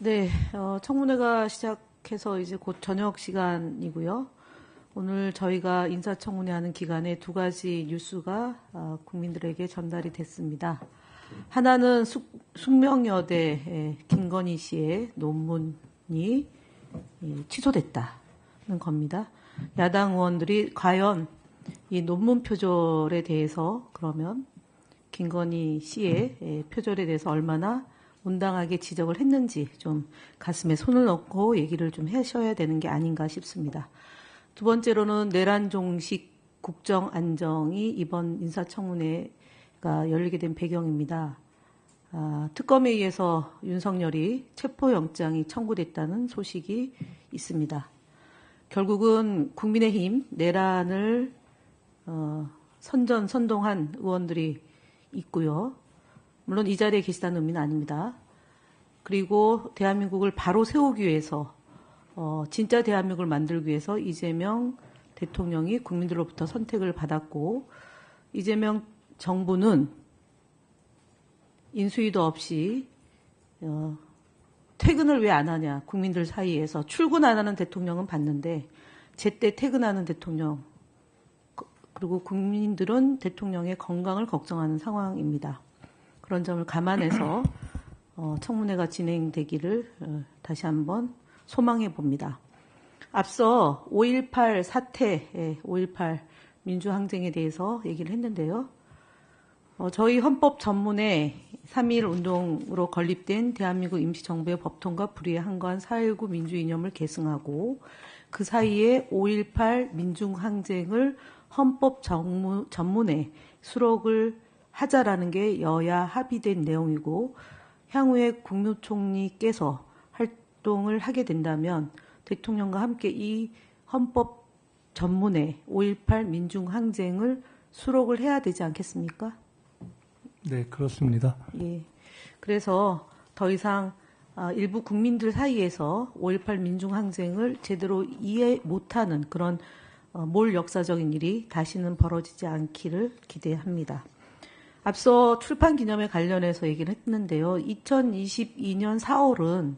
네, 청문회가 시작해서 이제 곧 저녁 시간이고요. 오늘 저희가 인사청문회 하는 기간에 두 가지 뉴스가 국민들에게 전달이 됐습니다. 하나는 숙명여대 김건희 씨의 논문이 취소됐다는 겁니다. 야당 의원들이 과연 이 논문 표절에 대해서 그러면 김건희 씨의 표절에 대해서 얼마나 온당하게 지적을 했는지 좀 가슴에 손을 넣고 얘기를 좀 하셔야 되는 게 아닌가 싶습니다. 두 번째로는 내란 종식 국정 안정이 이번 인사청문회가 열리게 된 배경입니다. 특검에 의해서 윤석열이 체포영장이 청구됐다는 소식이 있습니다. 결국은 국민의힘 내란을 선동한 의원들이 있고요. 물론 이 자리에 계시다는 의미는 아닙니다. 그리고 대한민국을 바로 세우기 위해서 진짜 대한민국을 만들기 위해서 이재명 대통령이 국민들로부터 선택을 받았고 이재명 정부는 인수위도 없이 퇴근을 왜 안 하냐. 국민들 사이에서 출근 안 하는 대통령은 봤는데 제때 퇴근하는 대통령 그리고 국민들은 대통령의 건강을 걱정하는 상황입니다. 그런 점을 감안해서 청문회가 진행되기를 다시 한번 소망해 봅니다. 앞서 5.18 사태, 5.18 민주항쟁에 대해서 얘기를 했는데요. 저희 헌법 전문에 3.1 운동으로 건립된 대한민국 임시정부의 법통과 불의에 항거한 4.19 민주이념을 계승하고 그 사이에 5.18 민중항쟁을 헌법 전문에 수록을 하자라는 게 여야 합의된 내용이고 향후에 국무총리께서 활동을 하게 된다면 대통령과 함께 이 헌법 전문에 5.18 민중항쟁을 수록을 해야 되지 않겠습니까? 네, 그렇습니다. 예. 그래서 더 이상 일부 국민들 사이에서 5.18 민중항쟁을 제대로 이해 못하는 그런 몰 역사적인 일이 다시는 벌어지지 않기를 기대합니다. 앞서 출판 기념회 관련해서 얘기를 했는데요. 2022년 4월은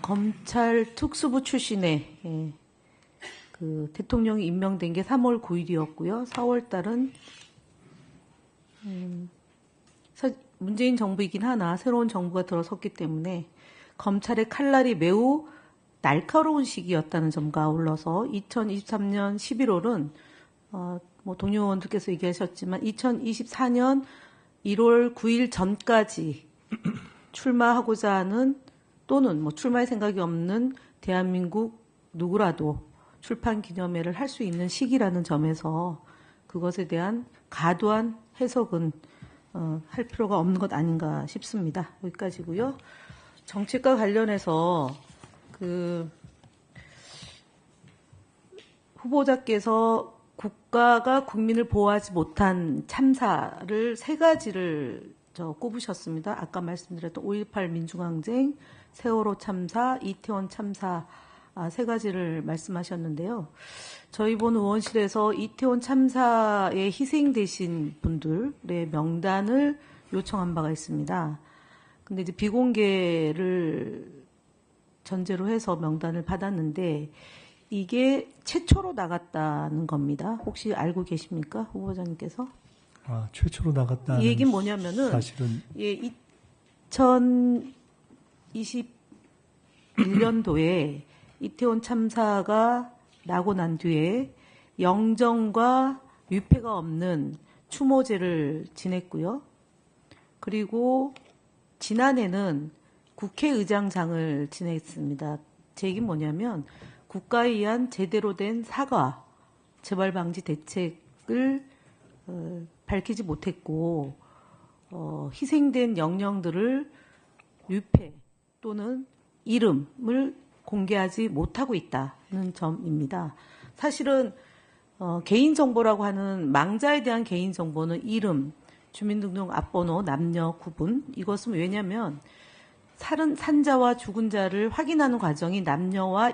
검찰 특수부 출신의 그 대통령이 임명된 게 3월 9일이었고요. 4월 달은 문재인 정부이긴 하나 새로운 정부가 들어섰기 때문에 검찰의 칼날이 매우 날카로운 시기였다는 점과 아울러서 2023년 11월은 뭐 동료 의원들께서 얘기하셨지만 2024년 1월 9일 전까지 출마하고자 하는 또는 뭐 출마할 생각이 없는 대한민국 누구라도 출판 기념회를 할 수 있는 시기라는 점에서 그것에 대한 과도한 해석은 할 필요가 없는 것 아닌가 싶습니다. 여기까지고요. 정책과 관련해서 그 후보자께서 국가가 국민을 보호하지 못한 참사를 세 가지를 꼽으셨습니다. 아까 말씀드렸던 5.18 민중항쟁, 세월호 참사, 이태원 참사 세 가지를 말씀하셨는데요. 저희 본 의원실에서 이태원 참사에 희생되신 분들의 명단을 요청한 바가 있습니다. 근데 이제 비공개를 전제로 해서 명단을 받았는데 이게 최초로 나갔다는 겁니다. 혹시 알고 계십니까? 후보자님께서? 최초로 나갔다는 이 얘기는 뭐냐면은 사실은 예, 2021년도에 이태원 참사가 나고 난 뒤에 영정과 위패가 없는 추모제를 지냈고요. 그리고 지난해는 국회의장장을 지냈습니다. 제 얘기는 뭐냐면 국가에 의한 제대로 된 사과, 재발 방지 대책을 밝히지 못했고 희생된 영령들을 위패 또는 이름을 공개하지 못하고 있다는 점입니다. 사실은 개인정보라고 하는 망자에 대한 개인정보는 이름, 주민등록 앞번호, 남녀 구분 이것은 왜냐하면 산자와 죽은 자를 확인하는 과정이 남녀와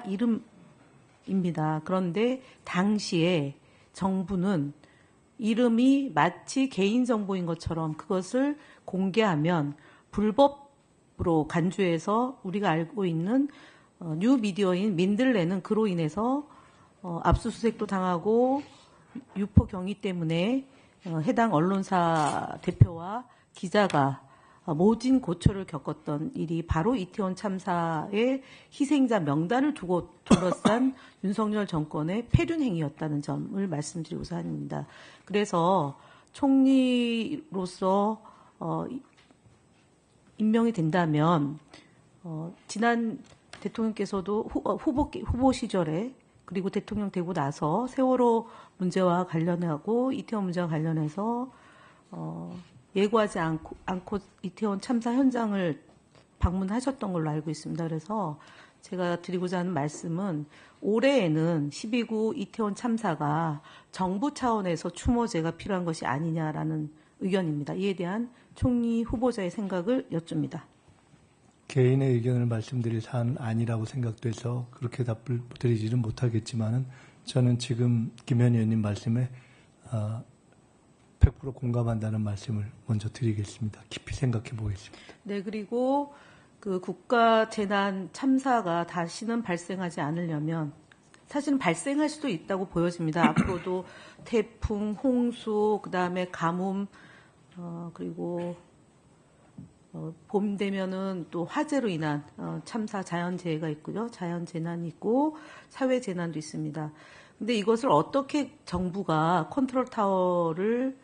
이름입니다. 그런데 당시에 정부는 이름이 마치 개인정보인 것처럼 그것을 공개하면 불법 북부로 간주해서 우리가 알고 있는 뉴미디어인 민들레는 그로 인해서 압수수색도 당하고 유포 경위 때문에 해당 언론사 대표와 기자가 모진 고초를 겪었던 일이 바로 이태원 참사의 희생자 명단을 두고 둘러싼 윤석열 정권의 폐륜 행위였다는 점을 말씀드리고자 합니다. 그래서 총리로서 임명이 된다면 지난 대통령께서도 후보 시절에 그리고 대통령 되고 나서 세월호 문제와 관련하고 이태원 문제와 관련해서 예고하지 않고 이태원 참사 현장을 방문하셨던 걸로 알고 있습니다. 그래서 제가 드리고자 하는 말씀은 올해에는 12구 이태원 참사가 정부 차원에서 추모제가 필요한 것이 아니냐라는 의견입니다. 이에 대한 총리 후보자의 생각을 여쭙니다. 개인의 의견을 말씀드릴 사안은 아니라고 생각돼서 그렇게 답을 드리지는 못하겠지만은 저는 지금 김현 의원님 말씀에 100% 공감한다는 말씀을 먼저 드리겠습니다. 깊이 생각해 보겠습니다. 네, 그리고 그 국가 재난 참사가 다시는 발생하지 않으려면 사실은 발생할 수도 있다고 보여집니다. 앞으로도 태풍, 홍수, 그다음에 가뭄, 그리고 봄 되면은 또 화재로 인한 참사 자연재해가 있고요. 자연재난이 있고 사회재난도 있습니다. 근데 이것을 어떻게 정부가 컨트롤 타워를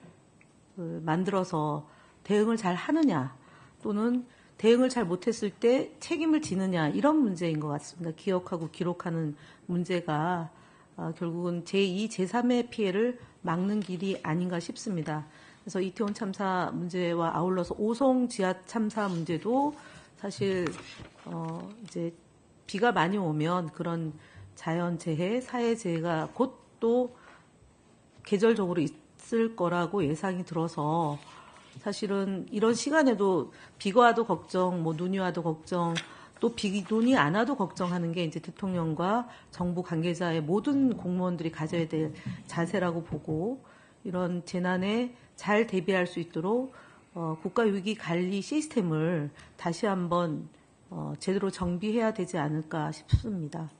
만들어서 대응을 잘 하느냐 또는 대응을 잘 못했을 때 책임을 지느냐 이런 문제인 것 같습니다. 기억하고 기록하는 문제가 결국은 제2, 제3의 피해를 막는 길이 아닌가 싶습니다. 그래서 이태원 참사 문제와 아울러서 오송 지하 참사 문제도 사실 이제 비가 많이 오면 그런 자연재해, 사회재해가 곧 또 계절적으로 있을 거라고 예상이 들어서 사실은 이런 시간에도 비가 와도 걱정, 뭐 눈이 와도 걱정, 또 눈이 안 와도 걱정하는 게 이제 대통령과 정부 관계자의 모든 공무원들이 가져야 될 자세라고 보고 이런 재난에 잘 대비할 수 있도록 국가위기관리 시스템을 다시 한번 제대로 정비해야 되지 않을까 싶습니다.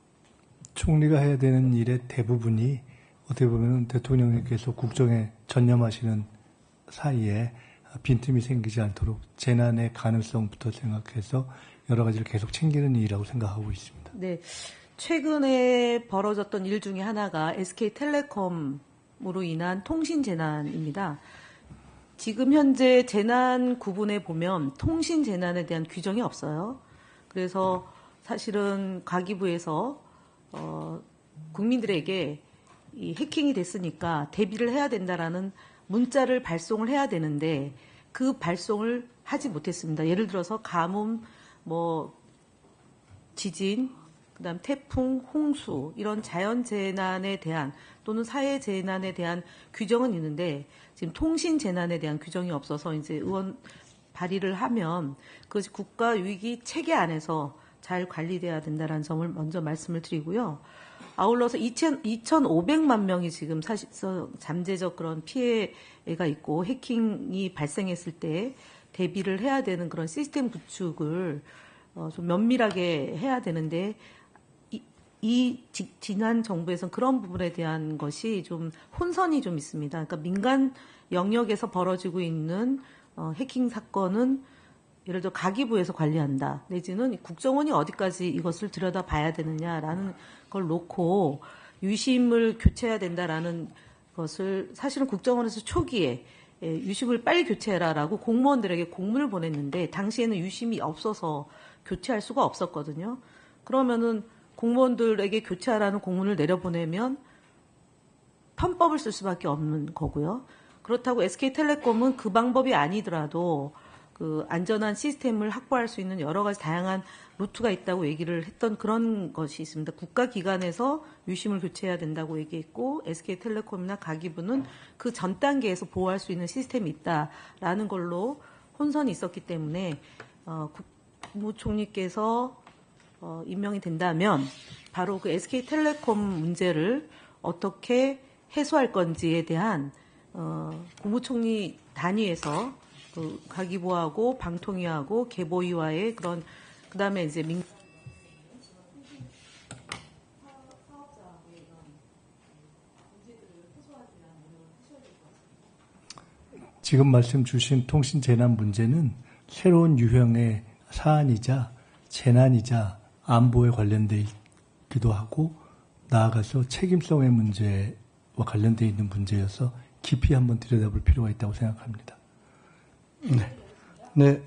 총리가 해야 되는 일의 대부분이 어떻게 보면 대통령님께서 국정에 전념하시는 사이에 빈틈이 생기지 않도록 재난의 가능성부터 생각해서 여러 가지를 계속 챙기는 일이라고 생각하고 있습니다. 네, 최근에 벌어졌던 일 중에 하나가 SK텔레콤으로 인한 통신 재난입니다. 지금 현재 재난 구분에 보면 통신 재난에 대한 규정이 없어요. 그래서 사실은 과기부에서 국민들에게 이 해킹이 됐으니까 대비를 해야 된다라는 문자를 발송을 해야 되는데 그 발송을 하지 못했습니다. 예를 들어서 가뭄, 지진, 그다음 태풍, 홍수 이런 자연 재난에 대한 또는 사회 재난에 대한 규정은 있는데 지금 통신 재난에 대한 규정이 없어서 이제 의원 발의를 하면 그것이 국가 위기 체계 안에서 잘 관리돼야 된다는 점을 먼저 말씀을 드리고요. 아울러서 2,500만 명이 지금 사실상 잠재적 그런 피해가 있고 해킹이 발생했을 때 대비를 해야 되는 그런 시스템 구축을 좀 면밀하게 해야 되는데 지난 정부에서는 그런 부분에 대한 것이 좀 혼선이 좀 있습니다. 그러니까 민간 영역에서 벌어지고 있는 해킹 사건은 예를 들어 가기부에서 관리한다. 내지는 국정원이 어디까지 이것을 들여다봐야 되느냐라는 걸 놓고 유심을 교체해야 된다라는 것을 사실은 국정원에서 초기에 유심을 빨리 교체해라라고 공무원들에게 공문을 보냈는데 당시에는 유심이 없어서 교체할 수가 없었거든요. 그러면은 공무원들에게 교체하라는 공문을 내려보내면 편법을 쓸 수밖에 없는 거고요. 그렇다고 SK텔레콤은 그 방법이 아니더라도 그 안전한 시스템을 확보할 수 있는 여러 가지 다양한 루트가 있다고 얘기를 했던 그런 것이 있습니다. 국가기관에서 유심을 교체해야 된다고 얘기했고 SK텔레콤이나 가기부는 그 전 단계에서 보호할 수 있는 시스템이 있다라는 걸로 혼선이 있었기 때문에 국무총리께서 임명이 된다면 바로 그 SK텔레콤 문제를 어떻게 해소할 건지에 대한 국무총리 단위에서 그 가기부하고 방통위하고 개보위와의 그런 그다음에 이제 지금 말씀 주신 통신 재난 문제는 새로운 유형의 사안이자 재난이자 안보에 관련돼 있기도 하고 나아가서 책임성의 문제와 관련돼 있는 문제여서 깊이 한번 들여다볼 필요가 있다고 생각합니다. 네.